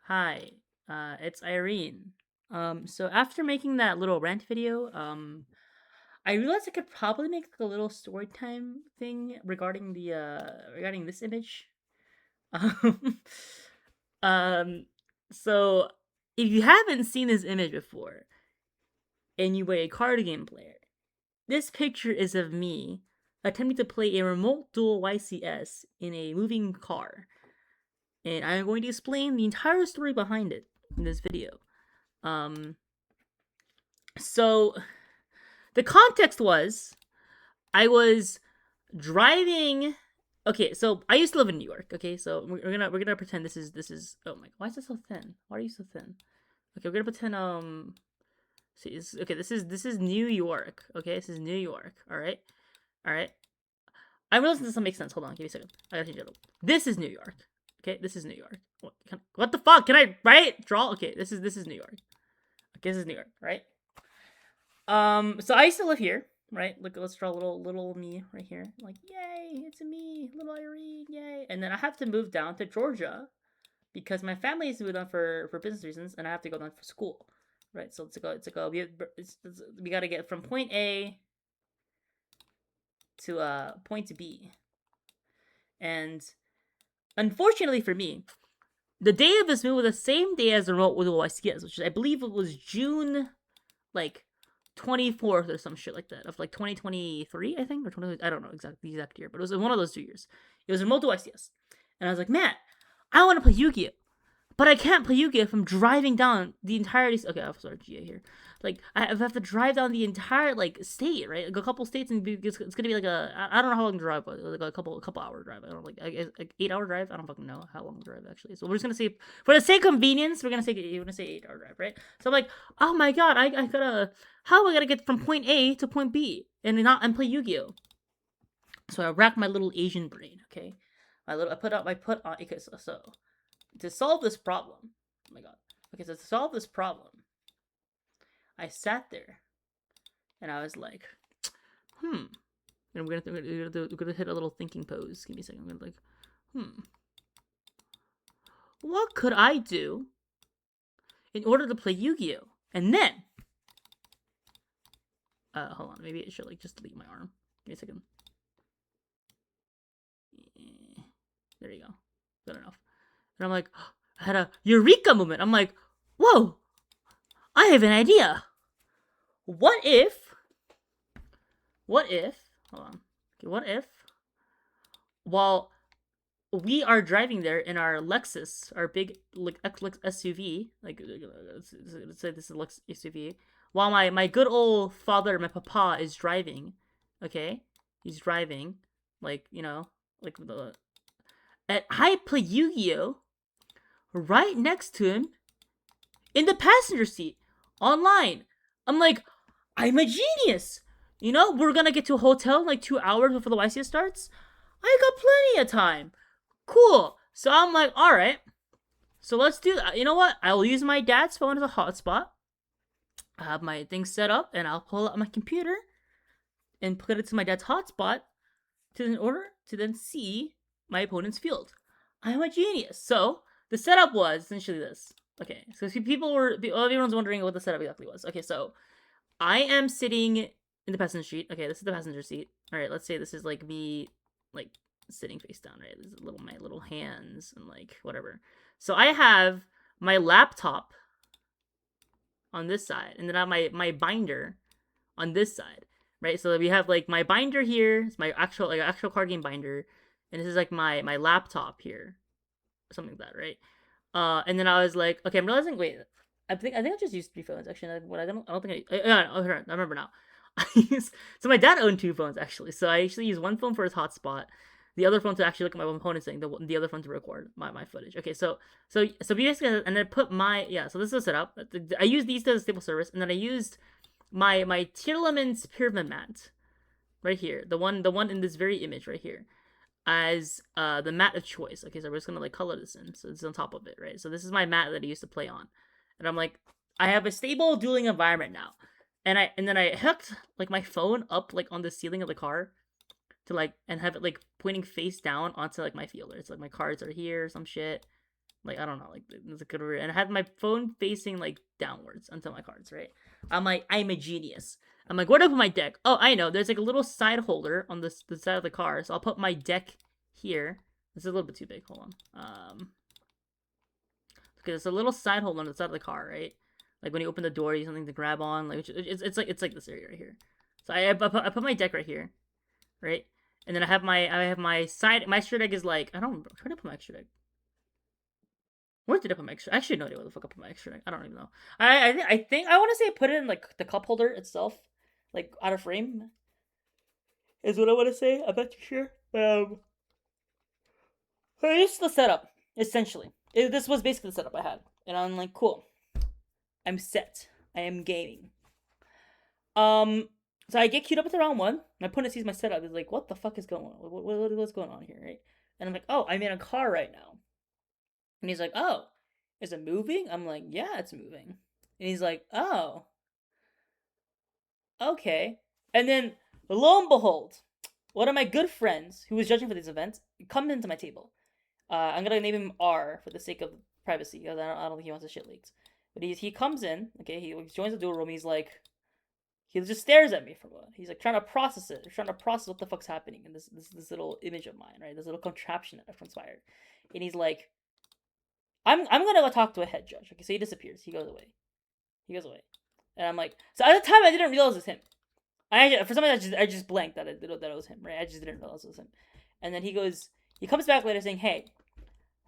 Hi, it's Irene. So after making that little rant video, I realized I could probably make like a little story time thing regarding this image. Um, um, so if you haven't seen this image before and you were a card game player, this picture is of me attempting to play a remote dual YCS in a moving car, and I'm going to explain the entire story behind it in this video. Um, so the context was I was driving. Okay, so I used to live in New York. Okay, so we're gonna pretend this is. Oh my! Why is it so thin? Why are you so thin? Okay, we're gonna pretend. See, okay. This is New York. Okay, this is New York. All right, all right. I realize this doesn't make sense. Hold on, give me a second. I gotta change it. This is New York. Okay, this is New York. What the fuck? Can I right draw? Okay, this is New York. Okay, this is New York. Right. So I used to live here, right? Look, let's draw little me right here. Like, yay, it's me, little Irene, yay. And then I have to move down to Georgia because my family is moved on for business reasons, and I have to go down for school, right? So we got to get from point A to point B, and unfortunately for me, the day of this move was the same day as the remote with OICS, which is, I believe it was June like 24th or some shit like that of like 2023, I think, or 20, I don't know the exact year, but it was one of those 2 years. It was remote to ICS. And I was like, man, I want to play Yu-Gi-Oh! But I can't play Yu-Gi-Oh! If I'm driving down the entirety. Okay, I'm sorry, GA here. Like, I have to drive down the entire like state, right? Like a couple states, and it's gonna be like I don't know how long the drive was. Like a couple hour drive. I don't know, like 8 hour drive. I don't fucking know how long the drive actually is. So we're just gonna say, for the sake of convenience, we're gonna say 8 hour drive, right? So I'm like, oh my god, I gotta, how am I gonna get from point A to point B and play Yu-Gi-Oh? So I racked my little Asian brain. Okay, I put on. Okay, so to solve this problem, oh my god. Okay, so to solve this problem, I sat there and I was like, hmm. And we're gonna hit a little thinking pose. Give me a second. I'm gonna like, what could I do in order to play Yu-Gi-Oh? And then, hold on, maybe it should like just delete my arm. Give me a second. There you go. Good enough. And I'm like, I had a eureka moment. I'm like, whoa, I have an idea. What if? What if? Hold on. Okay, what if? While we are driving there in our Lexus, our big like SUV, like let's say this is Lexus SUV, while my good old father, my papa, is driving. Okay, he's driving, like like the, and I play Yu-Gi-Oh right next to him in the passenger seat online. I'm like, I'm a genius. We're gonna get to a hotel in like 2 hours before the YCS starts. I got plenty of time. Cool. So I'm like, all right. So let's do that. You know what? I'll use my dad's phone as a hotspot. I have my thing set up, and I'll pull out my computer and put it to my dad's hotspot in order to then see my opponent's field. I'm a genius. So the setup was essentially this. Okay, so everyone's wondering what the setup exactly was. Okay, so I am sitting in the passenger seat. Okay, this is the passenger seat. All right, let's say this is like me, like sitting face down. Right, this is my little hands and like whatever. So I have my laptop on this side, and then I have my binder on this side. Right, so we have like my binder here. It's my actual card game binder, and this is like my laptop here, something like that, right? And then I was like, okay, I'm realizing. Wait, I think I just used 3 phones actually. I don't think I remember now. So my dad owned 2 phones actually. So I actually used one phone for his hotspot, the other phone to actually look at my opponent's thing, the other phone to record my footage. Okay, so basically, and then put my, yeah. So this is set up. I used these as a stable service, and then I used my Tierlemans pyramid mat right here, the one in this very image right here, as the mat of choice. Okay, so we're just gonna like color this in, so it's on top of it, right? So this is my mat that I used to play on, and I'm like, I have a stable dueling environment now, and then I hooked like my phone up like on the ceiling of the car to like and have it like pointing face down onto like my fielder. It's like my cards are here, some shit. Like, I don't know, like, it's a good word. And I had my phone facing, like, downwards onto my cards, right? I'm like, I'm a genius. I'm like, where do I put my deck? Oh, I know. There's, like, a little side holder on the side of the car. So I'll put my deck here. This is a little bit too big. Hold on. Okay, there's a little side holder on the side of the car, right? Like, when you open the door, you have something to grab on. Like, it's like this area right here. So I put my deck right here, right? And then I have my side. My extra deck is like, I don't remember. Where did I put my extra deck? Where did I put my extra? I actually have no idea where the fuck I put my extra deck. I don't even know. I think I want to say I put it in like the cup holder itself, like out of frame. Is what I want to say. I'm not too sure. But this is the setup essentially. This was basically the setup I had, and I'm like, cool. I'm set. I am gaming. So I get queued up at the round one. My opponent sees my setup. He's like, what the fuck is going on? What's going on here, right? And I'm like, oh, I'm in a car right now. And he's like, oh, is it moving? I'm like, yeah, it's moving. And he's like, oh, okay. And then, lo and behold, one of my good friends who was judging for this event comes into my table. I'm gonna name him R for the sake of privacy, because I don't think he wants his shit leaked. But he comes in, okay, he joins the duel room, he's like, he just stares at me for a while. He's like trying to process it. He's trying to process what the fuck's happening in this little image of mine, right? This little contraption that I've conspired. And he's like, I'm gonna go talk to a head judge. Okay, so he disappears. He goes away. And I'm like, so at the time I didn't realize it was him. For some reason I just blanked that it was him, right? I just didn't realize it was him. And then he comes back later saying, hey,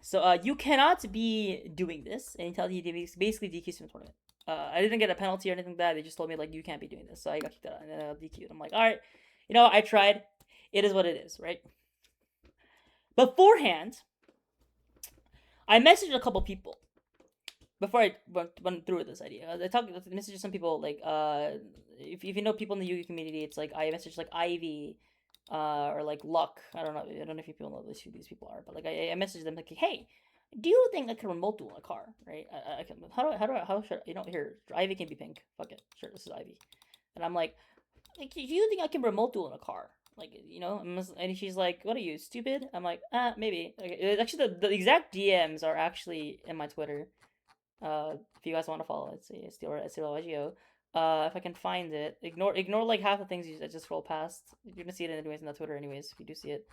so you cannot be doing this, and he basically DQs from the tournament. I didn't get a penalty or anything like that. They just told me, like, you can't be doing this. So I got kicked out and then DQ'd. I'm like, all right, I tried. It is what it is, right? Beforehand, I messaged a couple people before I went through with this idea. I messaged some people, like, if you know people in the Yu-Gi community, it's like, I messaged, like, Ivy, or, like, Luck. I don't know if you people know who these people are, but, like, I messaged them, like, hey, do you think I can remote duel a car, right? I can. How should here? Ivy can be pink. Fuck it. Sure, this is Ivy. And I'm like, do you think I can remote duel in a car? Like, and she's like, what are you, stupid? I'm like, maybe. Actually, the exact DMs are actually in my Twitter. If you guys want to follow, it's Steelagio. If I can find it, ignore like half the things I just scrolled past. You're gonna see it anyways in the Twitter anyways, if you do see it.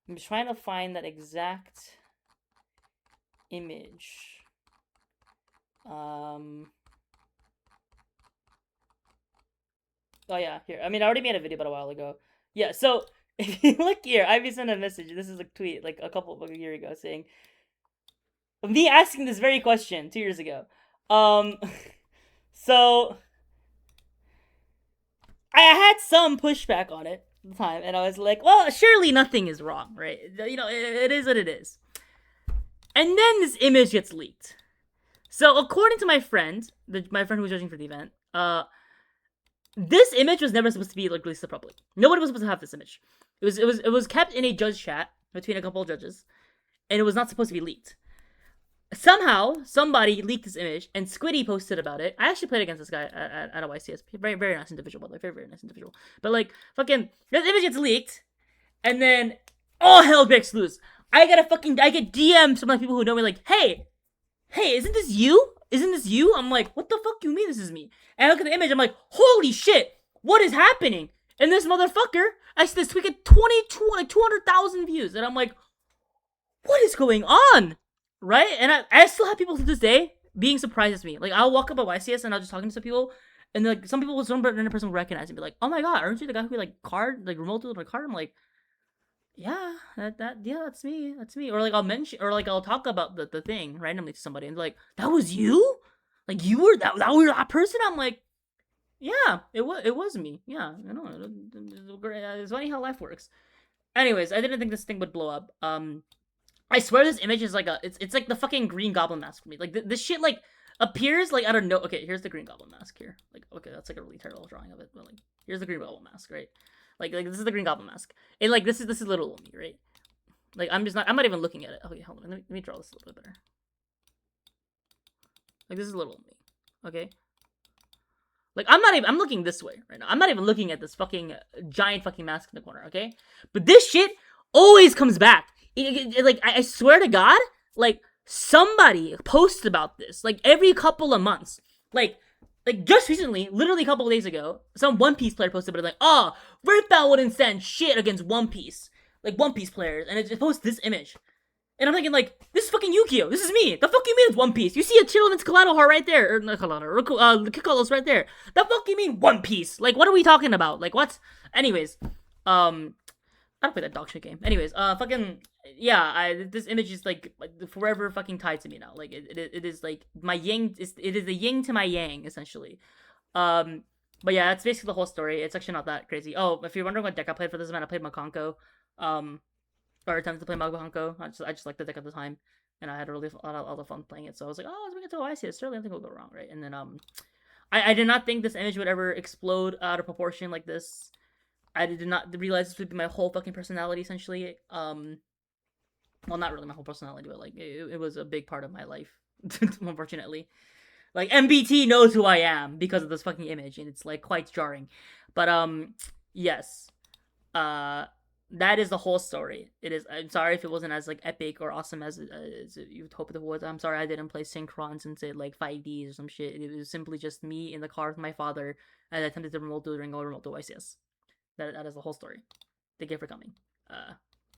I'm just trying to find that exact image. Oh yeah, here. I mean, I already made a video about a while ago. Yeah, so if you look here, Ivy sent a message. This is a tweet like a year ago saying, me asking this very question 2 years ago. So I had some pushback on it at the time, and I was like, well, surely nothing is wrong, right? It is what it is. And then this image gets leaked. So according to my friend, my friend who was judging for the event, this image was never supposed to be like released to the public. Nobody was supposed to have this image. It was kept in a judge chat between a couple of judges, and it was not supposed to be leaked. Somehow, somebody leaked this image, and Squiddy posted about it. I actually played against this guy at a YCS. Very, very nice individual, by the way. Very, very nice individual. But, like, fucking, this image gets leaked, and then all hell breaks loose. I get DMs from, like, people who know me, like, hey, isn't this you? I'm like, what the fuck you mean this is me? And I look at the image, I'm like, holy shit, what is happening? And this motherfucker, I see this tweet get 200,000 views, and I'm like, what is going on? Right? And I still have people to this day being surprised at me. Like, I'll walk up at YCS and I'll just talking to some people, and like some random person will recognize me and be like, oh my god, aren't you the guy who remote dueled a card? I'm like, yeah, that's me. Or like I'll talk about the thing randomly to somebody and like, that was you? Like, you were that person? I'm like, yeah, it was me. Yeah, I know. It's funny how life works. Anyways, I didn't think this thing would blow up. I swear this image is like it's like the fucking Green Goblin mask for me. Like, this shit, like, appears, like, I don't know. Okay, here's the Green Goblin mask here. Like, okay, that's like a really terrible drawing of it, but like, here's the Green Goblin mask, right? Like this is the Green Goblin mask. And like, this is little old me, right? Like, I'm not even looking at it. Okay, hold on, let me draw this a little bit better. Like, this is little old me, okay? Like, I'm looking this way right now. I'm not even looking at this fucking giant fucking mask in the corner, okay? But this shit always comes back. Like, I swear to God, like, somebody posts about this like every couple of months. Like just recently, literally a couple of days ago, some One Piece player posted about it like, oh, Earthbound wouldn't stand shit against One Piece. Like One Piece players, and it just posts this image. And I'm thinking, like, this is fucking Yu-Gi-Oh! This is me! The fuck you mean it's One Piece? You see a Chillman's Kaladhar right there, or not Kaladhar, Kikolos right there. The fuck you mean One Piece? Like, what are we talking about? Like, what? Anyways, I don't play that dog shit game. Anyways, fucking yeah. This image is like forever fucking tied to me now. Like it is like my yin. It is the yin to my yang essentially. Um, but yeah, that's basically the whole story. It's actually not that crazy. Oh, if you're wondering what deck I played for this event, I played Makonko. Um, or attempted to play Makonko. I just liked the deck at the time, and I had a really a lot of fun playing it. So I was like, oh, let's bring it to OIC. Certainly nothing will go wrong, right? And then I did not think this image would ever explode out of proportion like this. I did not realize this would be my whole fucking personality, essentially. Well, not really my whole personality, but like it was a big part of my life, unfortunately. Like MBT knows who I am because of this fucking image, and it's like quite jarring. But yes, uh, that is the whole story. It is. I'm sorry if it wasn't as like epic or awesome as you'd hope it was. I'm sorry I didn't play Synchrons and say like 5Ds or some shit. It was simply just me in the car with my father, and I attempted to remote during a remote device. Yes. That is the whole story. Thank you for coming.